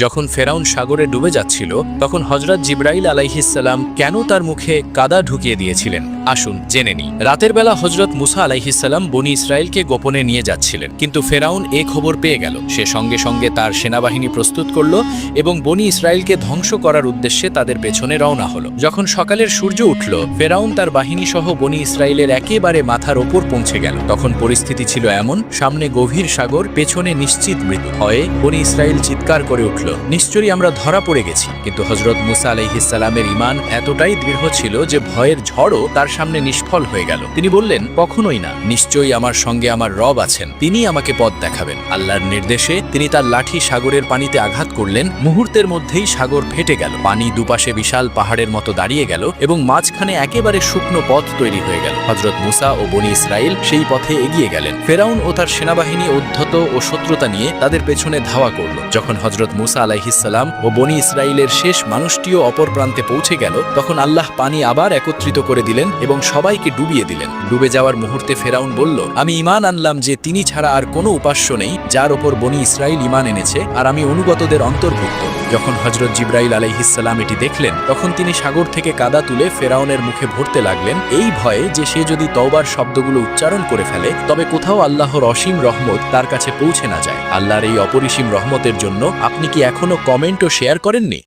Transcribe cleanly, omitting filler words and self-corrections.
যখন ফেরাউন সাগরে ডুবে যাচ্ছিল তখন হযরত জিবরাইল আলাইহিসসালাম কেন তার মুখে কাদা ঢুকিয়ে দিয়েছিলেন আসুন জেনে নিই। রাতের বেলা হযরত মুসা আলাইহিসসালাম বনি ইসরায়েলকে গোপনে নিয়ে যাচ্ছিলেন, কিন্তু ফেরাউন এ খবর পেয়ে গেল। সে সঙ্গে সঙ্গে তার সেনাবাহিনী প্রস্তুত করল এবং বনি ইসরায়েলকে ধ্বংস করার উদ্দেশ্যে তাদের পেছনে রওনা হলো। যখন সকালের সূর্য উঠল, ফেরাউন তার বাহিনী সহ বনি ইসরায়েলের একেবারে মাথার ওপর পৌঁছে গেল। তখন পরিস্থিতি ছিল এমন, সামনে গভীর সাগর, পেছনে নিশ্চিত মৃত্যু। ভয়ে বনি ইসরায়েল চিৎকার করে উঠল, নিশ্চয়ই আমরা ধরা পড়ে গেছি। কিন্তু হযরত মুসা আলাইহিসসালামের ঈমান এতটাই দৃঢ় ছিল যে ভয়ের ঝড়ও তার সামনে নিষ্ফল হয়ে গেল। তিনি বললেন, কখনোই না, নিশ্চয়ই আমার সঙ্গে আমার রব আছেন, তিনি আমাকে পথ দেখাবেন। আল্লাহর নির্দেশে তিনি তার লাঠি সাগরের পানিতে আঘাত করলেন। মুহূর্তের মধ্যেই সাগর ফেটে গেল, পানি দুপাশে বিশাল পাহাড়ের মতো দাঁড়িয়ে গেল এবং মাঝখানে একেবারে শুকনো পথ তৈরি হয়ে গেল। হযরত মুসা ও বনি ইসরায়েল সেই পথে এগিয়ে গেলেন। ফেরাউন ও তার সেনাবাহিনী উদ্ধত ও শত্রুতা নিয়ে তাদের পেছনে ধাওয়া করল। যখন হযরত মুসা আলাইহিসসালাম ও বনি ইসরায়েলের শেষ মানুষটিও অপর প্রান্তে পৌঁছে গেল, তখন আল্লাহ পানি আবার একত্রিত করে দিলেন এবং সবাইকে ডুবিয়ে দিলেন। ডুবে যাওয়ার মুহূর্তে ফেরাউন বলল, আমি ঈমান আনলাম যে তিনি ছাড়া আর কোনো উপাস্য নেই যার ওপর বনি ইসরায়েল ঈমান এনেছে, আর আমি অনুগতদের অন্তর্ভুক্ত। যখন হযরত জিবরাইল আলাইহিসসালাম এটি দেখলেন, তখন তিনি সাগর থেকে কাদা তুলে ফেরাউনের মুখে ভরতে লাগলেন, এই ভয়ে যে সে যদি তওবার শব্দগুলো উচ্চারণ করে ফেলে তবে কোথাও আল্লাহর অসীম রহমত তার কাছে পৌঁছে না যায়। আল্লাহর এই অপরিসীম রহমতের জন্য আপনি কি এখনো কমেন্ট ও শেয়ার করেননি?